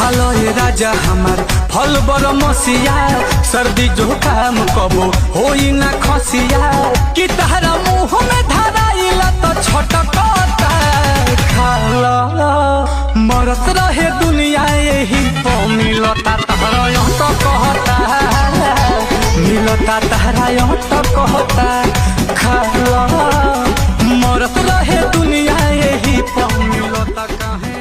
खालो ये राजा हमार फल बर मसिया सर्दी जुकाम कबो होई ना खसिया कि तहरा मुँह में धराइला तो छटकता खाला मरत रहे दुनिया यही तो मिलता तहरा यहाँ तो कहता मिलता तहरा यहाँ तो कहता खाला मरत रहे दुनिया यही तो मिलता कहे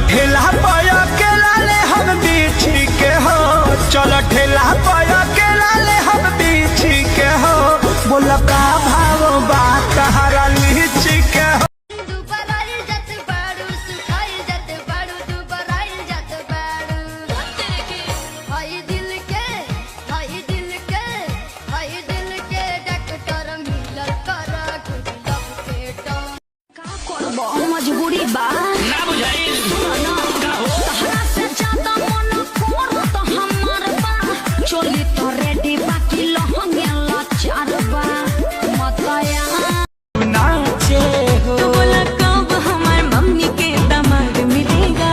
ठेला पाया के लाले हम बीछी के हो चलो ठेला पाया के लाले हम बीछी के हो बोल का भाव बा कहरा लीची के हो मजबूरी बा ना बुझाई चोली तो रेडी बाकी लहंगा चारबा मतया नाचे हो तो बोला कब हमार मम्मी के दामाद मिलेगा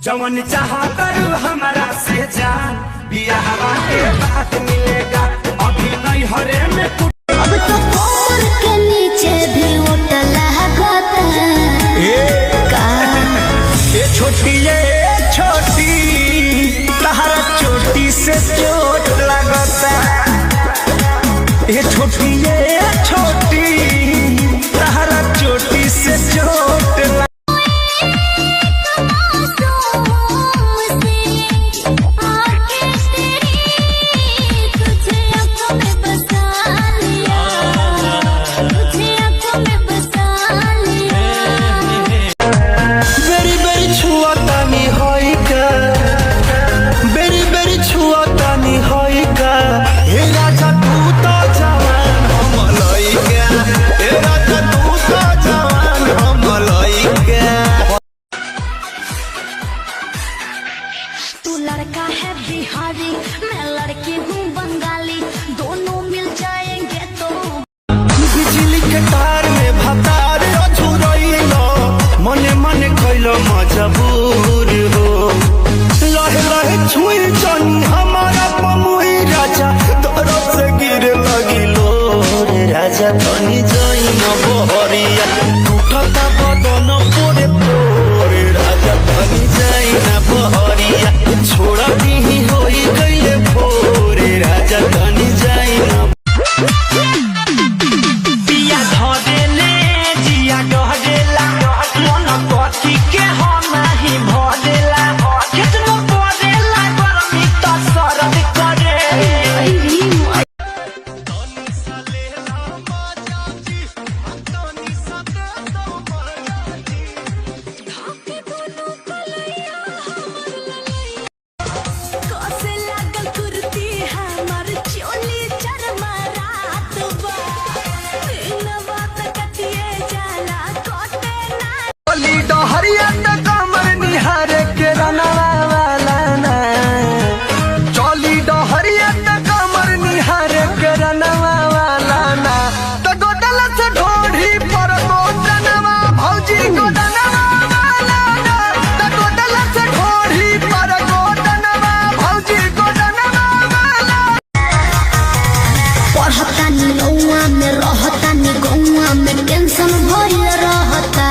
जवन चाहा करू हमारा से जान बियाह के बाद मिलेगा अभी नहीं हरे में अब तो कमर के नीचे भी उठला ये छोटी तहरा चोटी से चोट लगता ये छोटी तहरा चोटी से चोट लगता लड़का है बिहारी मैं लड़की हूँ बंगाली दोनों मिल जाएंगे तो बिजली के तार में भतार अछुरइलो मने मने कइलो मजबूर हो लहे लहे छुई जनी हमारा पमुई राजा तरफ से गिरे लगिलो रे राजा तनी जई न बहरिया उठता बदन पोरे पोरे राजा तनी जई न बहरिया छोड़ा दी होई गईले भोरे राजा तनी जाई ना पिया धरेले जिया डहरेला मन कथी के हो नाही भरेला कितनो परेला गरमी त सरद करे तनी सलेला मजा जी तनी सदे तो मजा जी धाके दोनों कलैया हमर ललैया कसे लागल कुर्ती हमर चोली चरमरात बा दिन बात कटिए जाला कोटे ना चली डहरिया त कमर निहारे के रनवा वाला ना चली डहरिया त कमर निहारे के रनवा वाला ना त गोदल से ढोढ़ी पर गोदनवा भौजी गोदनवा वाला ना त गोदल से ढोढ़ी पर गोदनवा भौजी गोदनवा वाला पढ़ता नी नौआ में रहता नी गौआ में टेंशन भइल रहता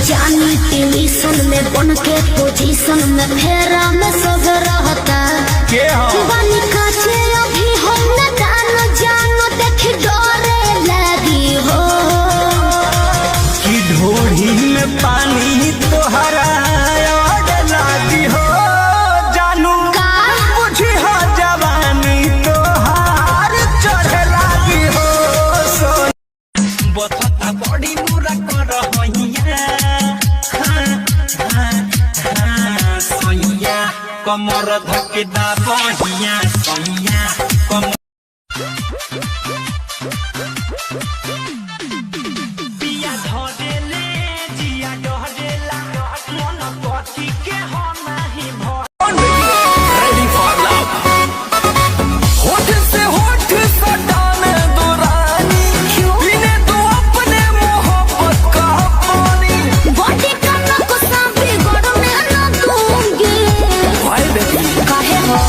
जानी ट्यूशन में बन के पोजीशन में फेरा में सब रहता के हो बानी काचे अभी हम न कमर धके दा बढ़िया सैया पिया धरेले जिया डहरेला मन पति के हो नाही ready for love होठ से होठ सटाने दो रानी पीने दो अपने मोहब्बत का पानी बॉडी का ना गुस्सा बिगड़ने ना दूंगी काहे हो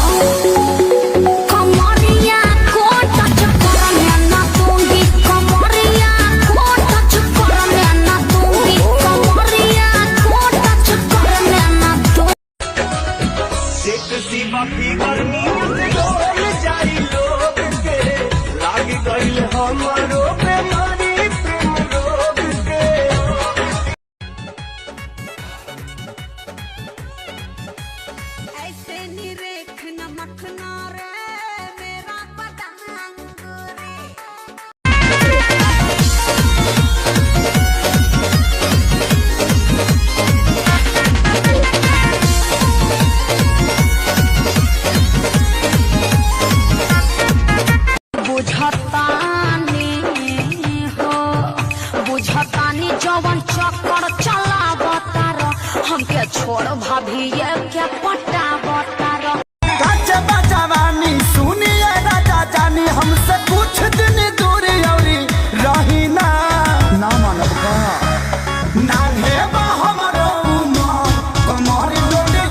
कमरिया को टच करने ना दूंगी कमरिया को टच करने ना दूंगी कमरिया को टच करने ना दूंगी सेक्सी बाकी गर्मी में डोल जाई लोग के लाग गइल हमरो बेमारी प्रेम रोग के ऐसे निरेख नमकना रे मेरा पतंग रे बुझतानी जवन चक्कर चलावतार हमके छोड़ भाभी ये क्या पटावतार काचा जवानी सुनिए राजा जानी हमसे कुछ दिन दूर औरी रही ना मानब का ना हेबा हमरो कमर लोने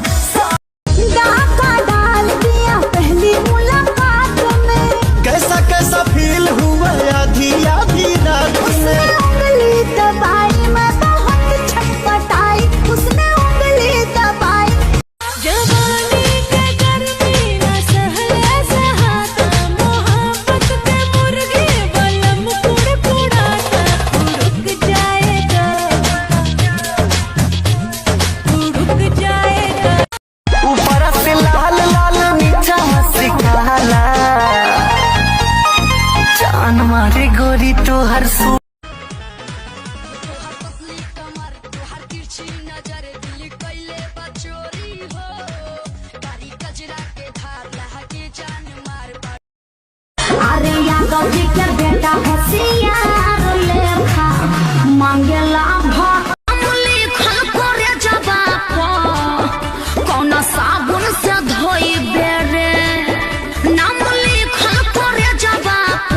डाका डाल दिया पहली मुलाकात में कैसा कैसा फील हुआ आधी आधी रात में उंगली दबाई मैं बहुत छटपटाई उसने उंगली दबाई जवानी के गर्मी न सहले सहाता मोहब्बत के मुर्गे बलम कुड़कुड़ाता उड़क जाएगा ऊपर से लाल लाल नीचा हंसी काला जान मारे गोरी तो हर सू अरे यादव जी के बेटा होशियार लेखा मांगेला भामुली खल करे जवाब कौन साबुन से धोई बेरे नामुली खल करे जवाब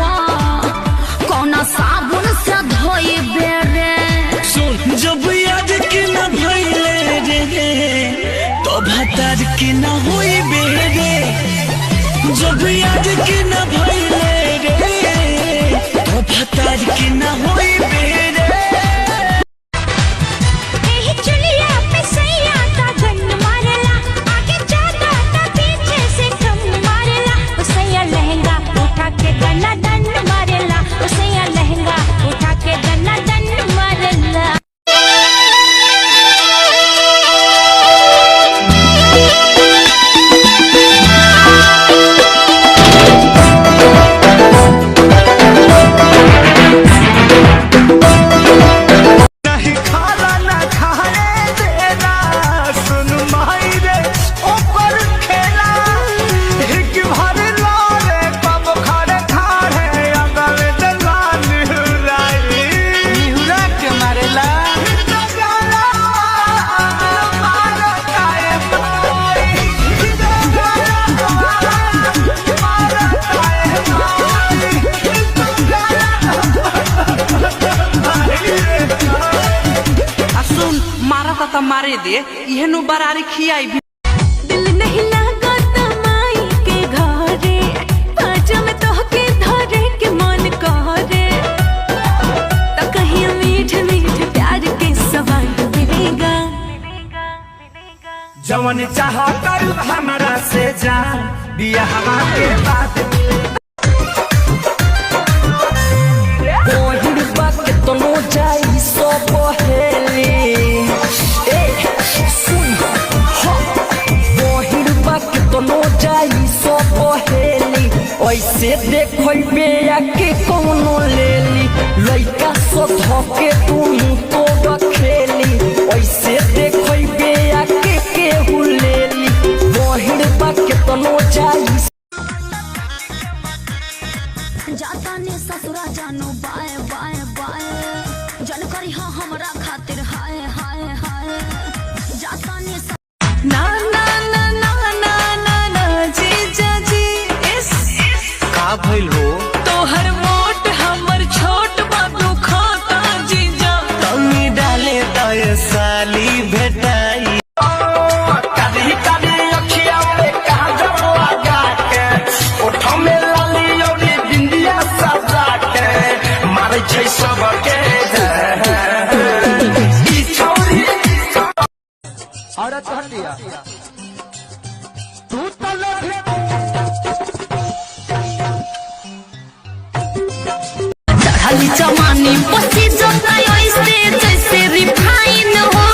कौन साबुन से धोई बेरे सुन जब याद के न भइले रे तो भतार के न होई बेरे जब याद के न भइले रे तो भतार के न होई बेरे एही चुलिया पे सैया का गन मारेला आगे ज्यादा ता पीछे से कम मारेला उसैया लहंगा उठा के गना दन मारेला उसैया लहंगा उठा के गना दन मारेला नहीं खाला ना खाने देना सुन माई रे ऊपर खेला एक भर लारे पब खड़े खाड़े अगल दलान हुराई हुरा के मारेला सुन मारा ता मारे दे इहे नु बरारी खियाई भी दिल नहीं लगा तमाई के घरे पाजा में तो के धरे के मन करे तो कहीं मीठ मीठ प्यार के सवाल मिलेगा जवन चाह कर हमरा से जान बियाह के बाद ओहिर बात तो नो जाई सो पहेली ए सुन हो ओहिर बात तो नो जाई सो पहेली ऐसे देखो बेया के कोनो लेली लइका सो धके तुम तो रखेली ऐसे देखो बेया के केहू लेली कितनो जाई जाता ने ससुरा जानो बाए बाए बाए जन करी हाँ हमरा खातिर हाय हाय हाय जाता ने ना ना ना ना ना ना ना जीजा जी इस का भइल हो तोहर मोट हमर छोट बाबू खाता जीजा तनी डाले दय साली भेटाई कदी कदी अखिया में काजल लगा के ओठ में लाली औरी बिंदिया सजा के मारै छै सबके ई छौरी औरत कह दिया तू तो लगे चढ़ली जवानी पसी जोताई ऐसे जैसे रिफाइन हो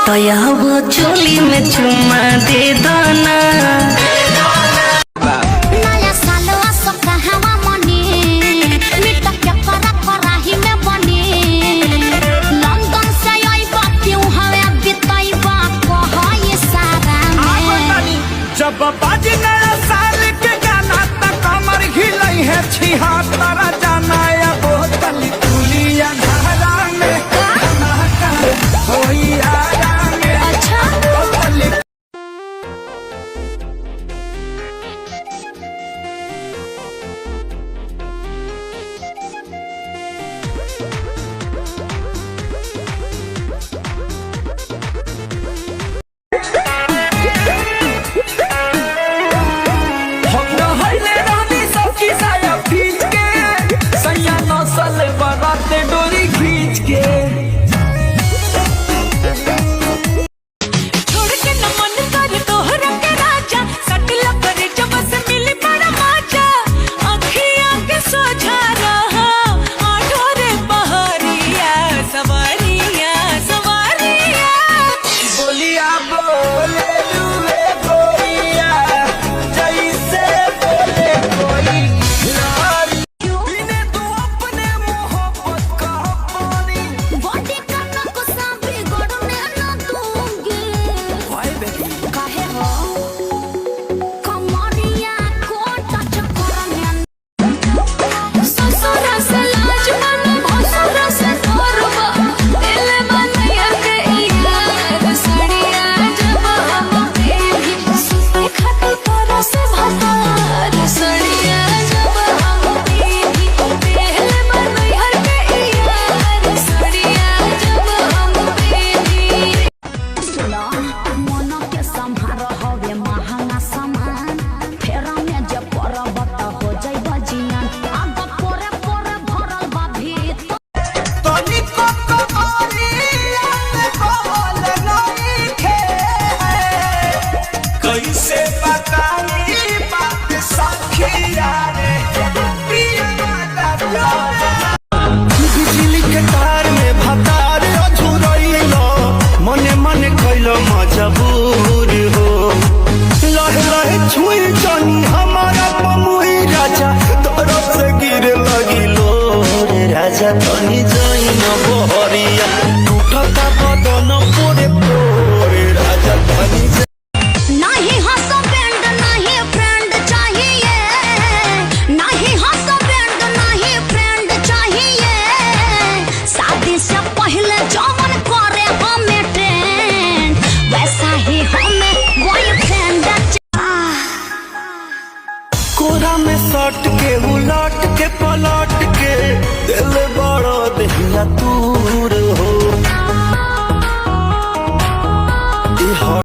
तो यह वो चोली में चुम्मा दे दाना नया सालवा सब कहवा मनी मिटा के करा कराही में बनी लंदन से आई बात क्यों हवे बिताई बा कह ये सारा में जब बाजी नया साल के गाना तक कमर हिलई है छिहत्तर जाना या बोतल तुलिया धारा में होई आरा में अच्छा बोतल हम रहले रहनी सबकी साया खींच के सैया नसल बराते डोरी खींच के छोड़ के न मन कर तोहरा के राजा सटला पर जब से मिली बड़ा मजा अखियां के सोझा रहा आठोरे बहरिया सवारिया सवारिया बोलिया बोले लुए गोरिया जैसे बोले कोई लारी पीने तो अपने मोहब्बत का पानी बॉडी करना को सांभी गड़ने न दूंगी हाय बेबी काहे हो कमरिया को टच करने ससुर से लाज मन भसुर से तोरबा दिल बनैया के यार सड़िया जब हम देवी सुते खाती तोरा से भतार सड़िया जब हम देवी दिल बनैया के यार सड़िया जब हम देवी सुना मन के संभार हवे महंगा सामान फेरा में जब परब त हो जाइब जियान आग पोरे पोरे भरल बा भीतर तनी को कमरिया में बोल नहीं खे कैसे बताई बात सखिया रे प्रिय वाला बिजली के तार में भतार अझुरैलो मने मने कैलो मजबूर हो लहे लहे छुई जानी हमारा पमुई राजा तोरो से गिरे लगिलो रे राजा तनी जाई न बहरिया टूटता बदन पोरे पोरे राजा तनी नहीं हस्बैंड नहीं फ्रेंड चाहिए नहीं हस्बैंड नहीं फ्रेंड चाहिए शादी से पहले जवन करे हमें ट्रेंड वैसा ही हमें बॉयफ्रेंड कोरा में सट के उलट के पलट के दिल बड़ो दहिया तू